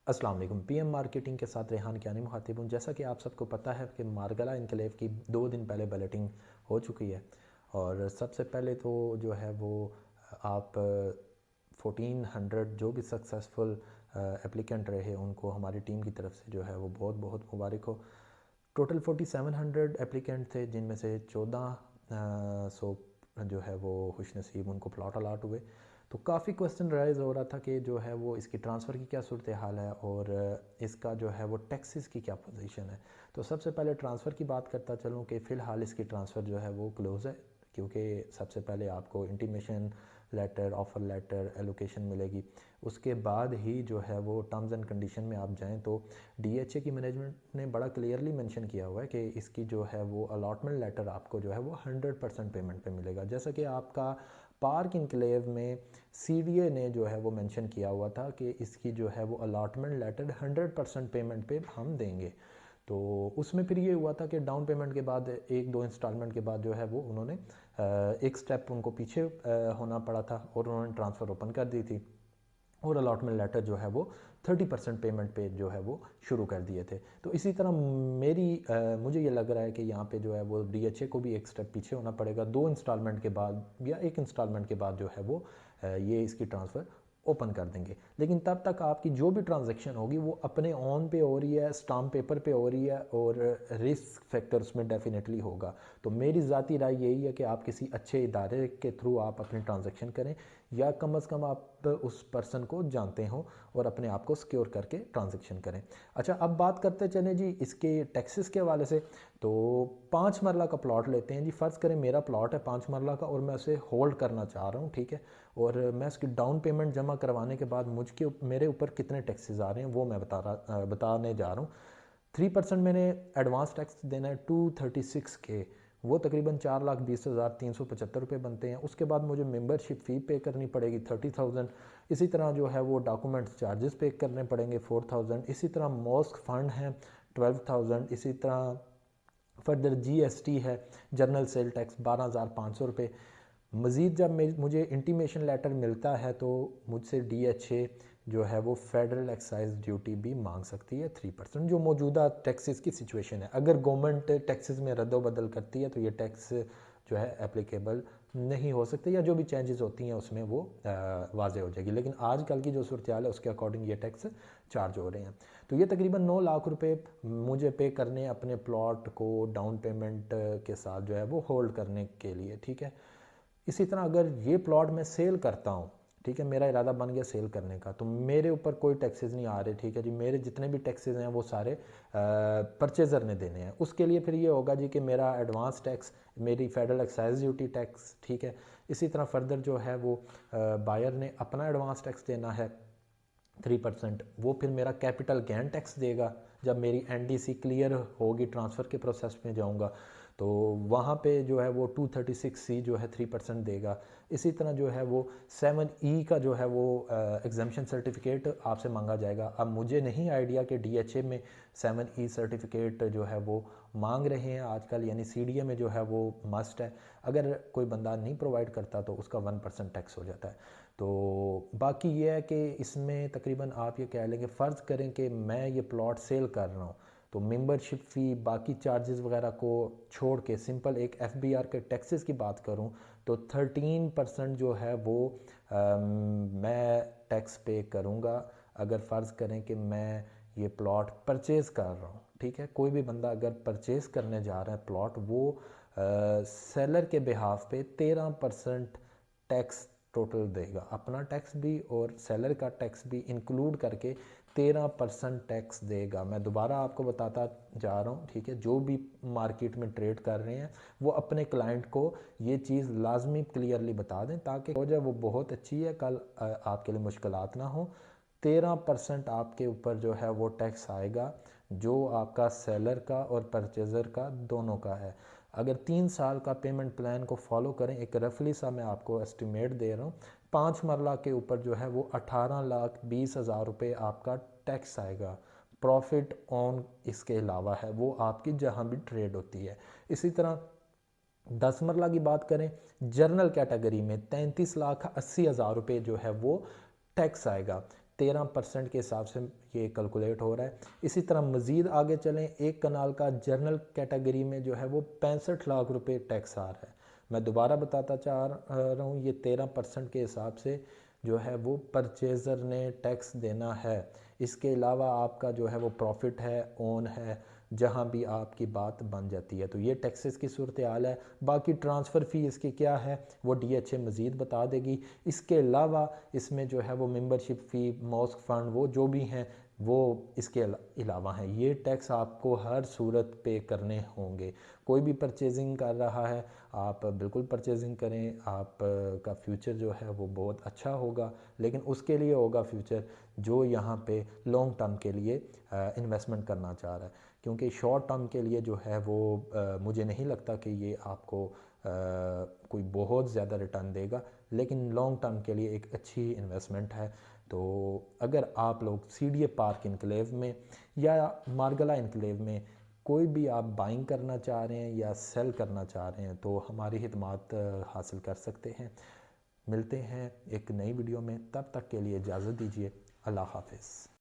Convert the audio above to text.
अस्सलाम वालेकुम। PM marketing के साथ रेहान कियानी मुखातिब हूँ। जैसा कि आप सबको पता है कि मारगला इनकलेव की 2 दिन पहले बैलेटिंग हो चुकी है और सबसे पहले तो जो है वो आप 1400 जो भी सक्सेसफुल एप्लीकेंट रहे उनको हमारी टीम की तरफ से जो है वो बहुत बहुत मुबारक हो। टोटल 4700 एप्लीकेंट थे जिनमें से 1400 जो है वो खुश नसीब उनको प्लॉट अलाट हुए। तो काफ़ी क्वेश्चन राइज हो रहा था कि जो है वो इसकी ट्रांसफ़र की क्या सूरत हाल है और इसका जो है वो टैक्सेस की क्या पोजीशन है। तो सबसे पहले ट्रांसफ़र की बात करता चलूँ कि फ़िलहाल इसकी ट्रांसफ़र जो है वो क्लोज़ है, क्योंकि सबसे पहले आपको intimation letter, offer letter, allocation मिलेगी। उसके बाद ही जो है वो टर्म्स एंड कंडीशन में आप जाएँ तो डीएचए की मैनेजमेंट ने बड़ा क्लियरली मेंशन किया हुआ है कि इसकी जो है वो अलॉटमेंट लेटर आपको जो है वो 100% पेमेंट पे मिलेगा। जैसा कि आपका पार्क इनक्लेव में सीडीए ने जो है वो मेंशन किया हुआ था कि इसकी जो है वो अलॉटमेंट लेटर 100% पेमेंट पे हम देंगे। तो उसमें फिर ये हुआ था कि डाउन पेमेंट के बाद एक दो इंस्टॉलमेंट के बाद जो है वो उन्होंने एक स्टेप उनको पीछे होना पड़ा था और उन्होंने ट्रांसफ़र ओपन कर दी थी और अलॉटमेंट लेटर जो है वो 30% पेमेंट पे जो है वो शुरू कर दिए थे। तो इसी तरह मुझे ये लग रहा है कि यहाँ पे जो है वो डीएचए को भी एक स्टेप पीछे होना पड़ेगा, 2 इंस्टॉलमेंट के बाद या एक इंस्टॉलमेंट के बाद जो है वो ये इसकी ट्रांसफ़र ओपन कर देंगे। लेकिन तब तक आपकी जो भी ट्रांजैक्शन होगी वो अपने ऑन पे हो रही है, स्टाम्प पेपर पे हो रही है और रिस्क फैक्टर उसमें डेफिनेटली होगा। तो मेरी ज़ाती राय यही है कि आप किसी अच्छे इदारे के थ्रू आप अपनी ट्रांजैक्शन करें या कम अज़ कम आप उस पर्सन को जानते हो और अपने आप को सिक्योर करके ट्रांजैक्शन करें। अच्छा, अब बात करते चलें जी इसके टैक्सेस के हवाले से। तो 5 मरला का प्लॉट लेते हैं जी। फ़र्ज़ करें मेरा प्लॉट है 5 मरला का और मैं उसे होल्ड करना चाह रहा हूँ, ठीक है। और मैं उसकी डाउन पेमेंट जमा करवाने के बाद मेरे ऊपर कितने टैक्सेस आ रहे हैं वो मैं बताने जा रहा हूँ। 3% मैंने एडवांस टैक्स देना है 236K, वो तकरीबन 4,20,375 रुपये बनते हैं। उसके बाद मुझे मेंबरशिप फ़ी पे करनी पड़ेगी 30,000। इसी तरह जो है वो डॉक्यूमेंट्स चार्जेस पे करने पड़ेंगे 4,000। इसी तरह मॉस्क फ़ंड है 12,000। इसी तरह फर्दर जीएसटी है, जनरल सेल टैक्स 12,500 रुपये। मज़ीद जब मुझे इंटीमेशन लेटर मिलता है तो मुझसे डीएचए जो है वो फेडरल एक्साइज ड्यूटी भी मांग सकती है 3%, जो मौजूदा टैक्सेस की सिचुएशन है। अगर गवर्नमेंट टैक्सेस में रद्दोबदल करती है तो ये टैक्स जो है एप्लीकेबल नहीं हो सकते, या जो भी चेंजेस होती हैं उसमें वो वाजे हो जाएगी। लेकिन आजकल की जो सूरत हाल है उसके अकॉर्डिंग ये टैक्स चार्ज हो रहे हैं। तो ये तकरीबन 9 लाख रुपए मुझे पे करने अपने प्लॉट को डाउन पेमेंट के साथ जो है वो होल्ड करने के लिए, ठीक है। इसी तरह अगर ये प्लॉट मैं सेल करता हूँ, ठीक है, मेरा इरादा बन गया सेल करने का, तो मेरे ऊपर कोई टैक्सेस नहीं आ रहे, ठीक है जी। मेरे जितने भी टैक्सेस हैं वो सारे परचेज़र ने देने हैं। उसके लिए फिर ये होगा जी कि मेरा एडवांस टैक्स, मेरी फेडरल एक्साइज ड्यूटी टैक्स, ठीक है। इसी तरह फर्दर जो है वो बायर ने अपना एडवांस टैक्स देना है 3%। वो फिर मेरा कैपिटल गेन टैक्स देगा जब मेरी एनडीसी क्लियर होगी, ट्रांसफ़र के प्रोसेस में जाऊंगा तो वहाँ पे जो है वो 236C जो है 3% देगा। इसी तरह जो है वो 7E का जो है वो एग्जामेशन सर्टिफिकेट आपसे मांगा जाएगा। अब मुझे नहीं आइडिया कि डीएचए में 7E सर्टिफिकेट जो है वो मांग रहे हैं आजकल, यानी सीडीए में जो है वो मस्ट है। अगर कोई बंदा नहीं प्रोवाइड करता तो उसका 1% टैक्स हो जाता है। तो बाकी ये है कि इसमें तकरीबन आप ये कह लेंगे, फ़र्ज़ करें कि मैं ये प्लॉट सेल कर रहा हूँ तो मेंबरशिप फ़ी, बाकी चार्जेस वगैरह को छोड़ के सिंपल एक एफबीआर के टैक्सेस की बात करूं तो 13% जो है वो मैं टैक्स पे करूंगा। अगर फ़र्ज़ करें कि मैं ये प्लॉट परचेज़ कर रहा हूँ, ठीक है। कोई भी बंदा अगर परचेज़ करने जा रहा है प्लॉट, वो सेलर के बिहाफ पे 13% टैक्स टोटल देगा, अपना टैक्स भी और सेलर का टैक्स भी इंक्लूड करके 13% टैक्स देगा। मैं दोबारा आपको बताता जा रहा हूँ, ठीक है। जो भी मार्केट में ट्रेड कर रहे हैं वो अपने क्लाइंट को ये चीज़ लाजमी क्लियरली बता दें ताकि हो जाए वो बहुत अच्छी है, कल आपके लिए मुश्किलात ना हो। 13% आपके ऊपर जो है वो टैक्स आएगा जो आपका सेलर का और परचेज़र का दोनों का है। अगर 3 साल का पेमेंट प्लान को फॉलो करें, एक रफली सा मैं आपको एस्टिमेट दे रहा हूँ, 5 मरला के ऊपर जो है वो 18,20,000 रुपये आपका टैक्स आएगा। प्रॉफिट ऑन इसके अलावा है वो आपकी जहाँ भी ट्रेड होती है। इसी तरह 10 मरला की बात करें, जर्नल कैटेगरी में 33,80,000 रुपये जो है वो टैक्स आएगा। 13% के हिसाब से ये कैलकुलेट हो रहा है। इसी तरह मज़ीद आगे चलें, एक कनाल का जर्नल कैटेगरी में जो है वो 65 लाख रुपए टैक्स आ रहा है। मैं दोबारा बताता चाह रहा हूँ, ये 13% के हिसाब से जो है वो परचेज़र ने टैक्स देना है। इसके अलावा आपका जो है वो प्रॉफिट है, ओन है, जहाँ भी आपकी बात बन जाती है, तो ये टैक्सेस की सूरत हाल है। बाकी ट्रांसफ़र फ़ी इसकी क्या है वो DHA मज़ीद बता देगी। इसके अलावा इसमें जो है वो मेंबरशिप फ़ी, मॉस्क फ़ंड, वो जो भी हैं वो इसके अलावा हैं। ये टैक्स आपको हर सूरत पे करने होंगे। कोई भी परचेजिंग कर रहा है, आप बिल्कुल परचेजिंग करें, आप का फ्यूचर जो है वो बहुत अच्छा होगा। लेकिन उसके लिए होगा फ्यूचर जो यहाँ पे लॉन्ग टर्म के लिए इन्वेस्टमेंट करना चाह रहा है, क्योंकि शॉर्ट टर्म के लिए जो है वो मुझे नहीं लगता कि ये आपको कोई बहुत ज़्यादा रिटर्न देगा, लेकिन लॉन्ग टर्म के लिए एक अच्छी इन्वेस्टमेंट है। तो अगर आप लोग CDA पार्क इनक्लेव में या मार्गला इनक्लेव में कोई भी आप बाइंग करना चाह रहे हैं या सेल करना चाह रहे हैं तो हमारी खिदमत हासिल कर सकते हैं। मिलते हैं एक नई वीडियो में, तब तक के लिए इजाज़त दीजिए। अल्लाह हाफ़िज़।